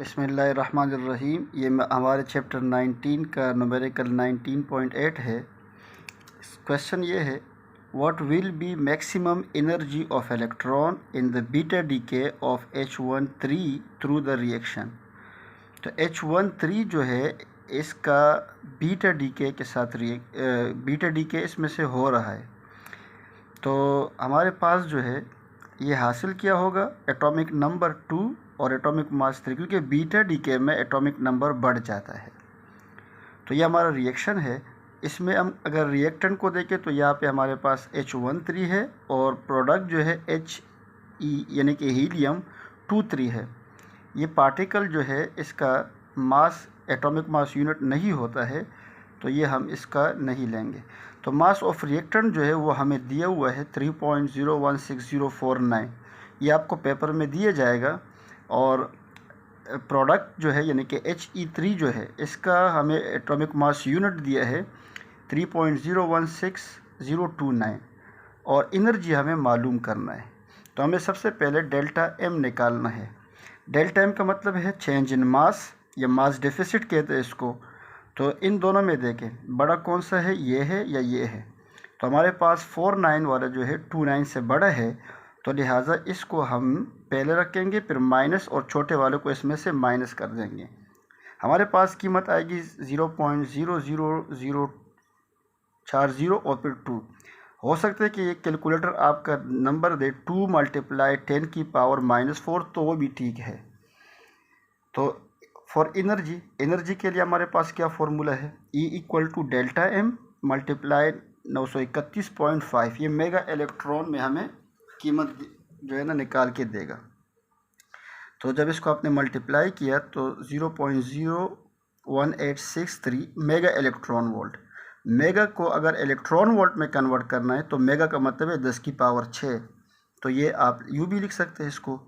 बिस्मिल्लाहिर्रहमानिर्रहीम। ये हमारे चैप्टर 19 का न्यूमेरिकल 19.8 है। क्वेश्चन ये है, what will be maximum energy of electron in the beta decay of H13 through the reaction. तो H13 जो है इसका बीटा डीके के साथ बीटा डीके इसमें से हो रहा है। तो हमारे पास जो है ये हासिल किया होगा एटॉमिक नंबर 2 और एटॉमिक मास 3, क्योंकि बीटा डीके में एटॉमिक नंबर बढ़ जाता है। तो ये हमारा रिएक्शन है। इसमें हम अगर रिएक्टेंट को देखें तो यहाँ पे हमारे पास H13 है और प्रोडक्ट जो है He यानी कि हीलियम 23 है। ये पार्टिकल जो है इसका मास एटॉमिक मास यूनिट नहीं होता है, तो ये हम इसका नहीं लेंगे। तो मास ऑफ रिएक्टेंट जो है वो हमें दिया हुआ है 3.016049। ये आपको पेपर में दिया जाएगा। और प्रोडक्ट जो है यानी कि He3 जो है इसका हमें एटॉमिक मास यूनिट दिया है 3.016029 और एनर्जी हमें मालूम करना है। तो हमें सबसे पहले डेल्टा एम निकालना है। डेल्टा एम का मतलब है चेंज इन मास या मास डेफिसिट कहते हैं इसको। तो इन दोनों में देखें बड़ा कौन सा है, ये है या ये है। तो हमारे पास 49 वाला जो है 29 से बड़ा है, तो लिहाजा इसको हम पहले रखेंगे, फिर माइनस और छोटे वाले को इसमें से माइनस कर देंगे। हमारे पास कीमत आएगी 0.00040 और फिर 2। हो सकता है कि ये कैलकुलेटर आपका नंबर दे 2 × 10 की पावर -4, तो वो भी ठीक है। तो फॉर एनर्जी के लिए हमारे पास क्या फॉर्मूला है, E = डेल्टा एम मल्टीप्लाई 931.5। ये मेगा इलेक्ट्रॉन में हमें कीमत जो है ना निकाल के देगा। तो जब इसको आपने मल्टीप्लाई किया तो 0.01863 मेगा इलेक्ट्रॉन वोल्ट। मेगा को अगर इलेक्ट्रॉन वोल्ट में कन्वर्ट करना है तो मेगा का मतलब है 10 की पावर 6। तो ये आप यूँ भी लिख सकते हैं इसको।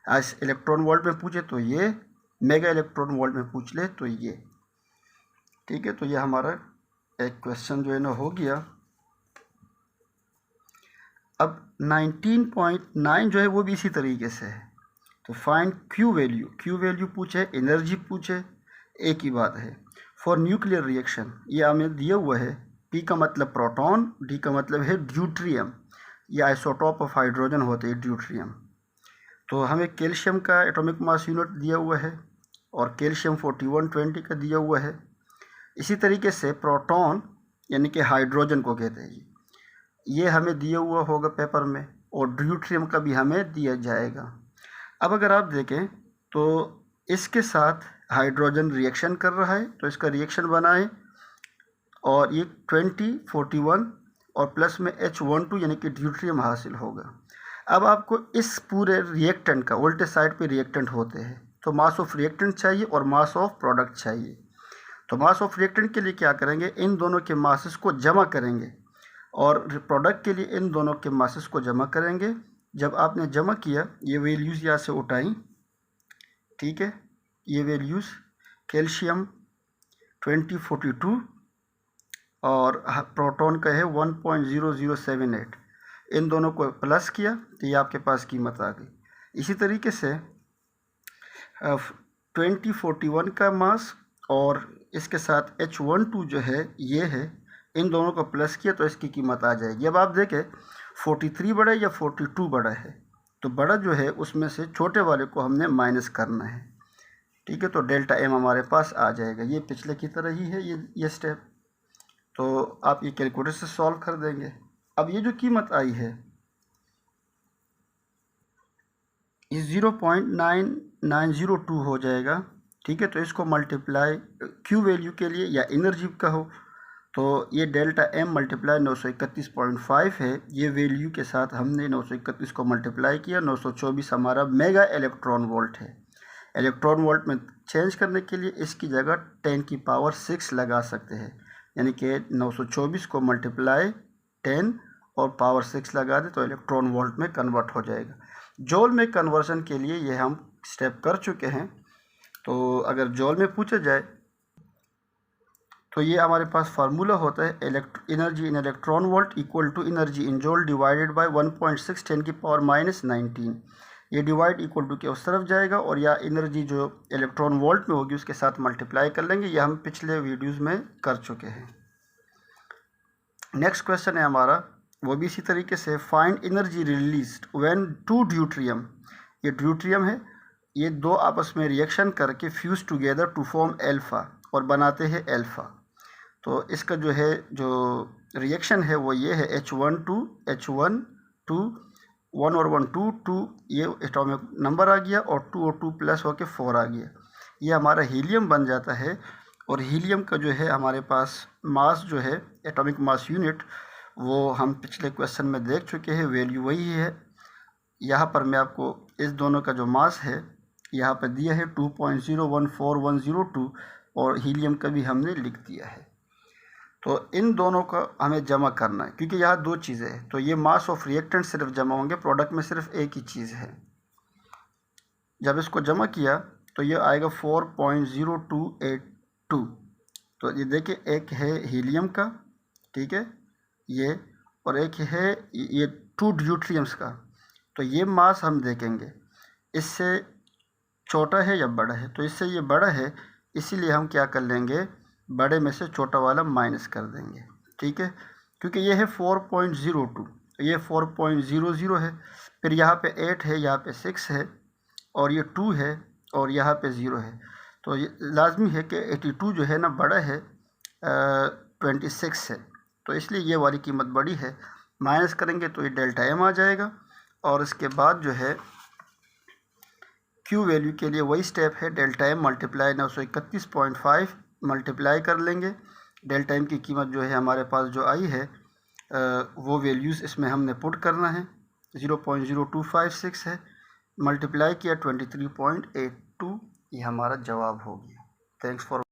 आज इलेक्ट्रॉन वोल्ट में पूछे तो ये, मेगा इलेक्ट्रॉन वोल्ट में पूछ ले तो ये। ठीक है, तो ये हमारा एक क्वेश्चन जो है ना हो गया। अब 19.9 जो है वो भी इसी तरीके से है। तो फाइंड क्यू वैल्यू पूछे, एनर्जी पूछे, एक ही बात है। फॉर न्यूक्लियर रिएक्शन ये हमें दिया हुआ है। P का मतलब प्रोटॉन, D का मतलब है ड्यूट्रियम। ये आइसोटॉप ऑफ हाइड्रोजन होते हैं ड्यूट्रियम। तो हमें कैल्शियम का एटॉमिक मास यूनिट दिया हुआ है और कैल्शियम 4120 का दिया हुआ है। इसी तरीके से प्रोटॉन यानी कि हाइड्रोजन को कहते हैं, ये हमें दिया हुआ होगा पेपर में, और ड्यूट्रियम का भी हमें दिया जाएगा। अब अगर आप देखें तो इसके साथ हाइड्रोजन रिएक्शन कर रहा है, तो इसका रिएक्शन बनाए और ये 2041 और प्लस में H12 यानी कि ड्यूट्रियम हासिल होगा। अब आपको इस पूरे रिएक्टेंट का उल्टे साइड पे रिएक्टेंट होते हैं, तो मास ऑफ रिएक्टेंट चाहिए और मास ऑफ प्रोडक्ट चाहिए। तो मास ऑफ रिएक्टेंट के लिए क्या करेंगे, इन दोनों के मासेस को जमा करेंगे और प्रोडक्ट के लिए इन दोनों के मासेस को जमा करेंगे। जब आपने जमा किया, ये वैल्यूज़ यहाँ से उठाई, ठीक है। ये वैल्यूज़ कैल्शियम 2042 और प्रोटॉन का है 1.0078, इन दोनों को प्लस किया तो ये आपके पास कीमत आ गई। इसी तरीके से 2041 का मास और इसके साथ H12 जो है ये है, इन दोनों को प्लस किया तो इसकी कीमत आ जाएगी। अब आप देखें 43 बड़ा है या 42 बड़ा है, तो बड़ा जो है उसमें से छोटे वाले को हमने माइनस करना है। ठीक है, तो डेल्टा एम हमारे पास आ जाएगा। ये पिछले की तरह ही है ये स्टेप। तो आप ये कैलकुलेटर से सॉल्व कर देंगे। अब ये जो कीमत आई है ये 0.9902 हो जाएगा। ठीक है, तो इसको मल्टीप्लाई क्यू वैल्यू के लिए या एनर्जी का हो तो ये डेल्टा एम मल्टीप्लाई 931.5 है। ये वैल्यू के साथ हमने 931 को मल्टीप्लाई किया, 924 हमारा मेगा इलेक्ट्रॉन वोल्ट है। इलेक्ट्रॉन वोल्ट में चेंज करने के लिए इसकी जगह 10 की पावर 6 लगा सकते हैं, यानी कि 924 को मल्टीप्लाई 10 और पावर 6 लगा दे तो इलेक्ट्रॉन वोल्ट में कन्वर्ट हो जाएगा। जॉल में कन्वर्सन के लिए ये हम स्टेप कर चुके हैं। तो अगर जॉल में पूछा जाए तो ये हमारे पास फार्मूला होता है energy in electron volt equal to energy in joule divided by 1.6 10 की पावर -19। ये डिवाइड इक्वल टू के उस तरफ जाएगा और या एनर्जी जो इलेक्ट्रॉन वोल्ट में होगी उसके साथ मल्टीप्लाई कर लेंगे। ये हम पिछले वीडियोस में कर चुके हैं। नेक्स्ट क्वेश्चन है हमारा, वो भी इसी तरीके से, find energy released when two deuterium, ये ड्यूट्रियम है, ये दो आपस में रिएक्शन करके fuse together to form alpha और बनाते हैं एल्फा। तो इसका जो रिएक्शन है वो ये है H1 2 1 और 1 2 ये एटॉमिक नंबर आ गया और 2 और 2 प्लस होके 4 आ गया। ये हमारा हीलियम बन जाता है और हीलियम का जो है हमारे पास मास जो है एटॉमिक मास यूनिट वो हम पिछले क्वेश्चन में देख चुके हैं, वैल्यू वही है। यहाँ पर मैं आपको इस दोनों का जो मास है यहाँ पर दिया है 2.014102 और हीलियम का भी हमने लिख दिया है। तो इन दोनों का हमें जमा करना है क्योंकि यहाँ दो चीज़ें हैं, तो ये मास ऑफ रिएक्टेंट सिर्फ जमा होंगे, प्रोडक्ट में सिर्फ एक ही चीज़ है। जब इसको जमा किया तो ये आएगा 4.0282। तो ये देखिए एक है हीलियम का, ठीक है ये, और एक है ये 2 ड्यूट्रियम्स का। तो ये मास हम देखेंगे इससे छोटा है या बड़ा है, तो इससे ये बड़ा है, इसीलिए हम क्या कर लेंगे, बड़े में से छोटा वाला माइनस कर देंगे, ठीक है। क्योंकि ये है 4.02, ये 4.00 है, फिर यहाँ पे 8 है, यहाँ पे 6 है और ये 2 है और यहाँ पे 0 है। तो ये लाजमी है कि 82 जो है ना बड़ा है 26 से, तो इसलिए ये वाली कीमत बड़ी है। माइनस करेंगे तो ये डेल्टा एम आ जाएगा और इसके बाद जो है क्यू वैल्यू के लिए वही स्टेप है, डेल्टा एम मल्टीप्लाई 931.5 मल्टीप्लाई कर लेंगे। डेल्टा एम की कीमत जो है हमारे पास जो आई है वो वैल्यूज़ इसमें हमने पुट करना है, 0.0256 है, मल्टीप्लाई किया 23.82, ये हमारा जवाब हो गया। Thanks for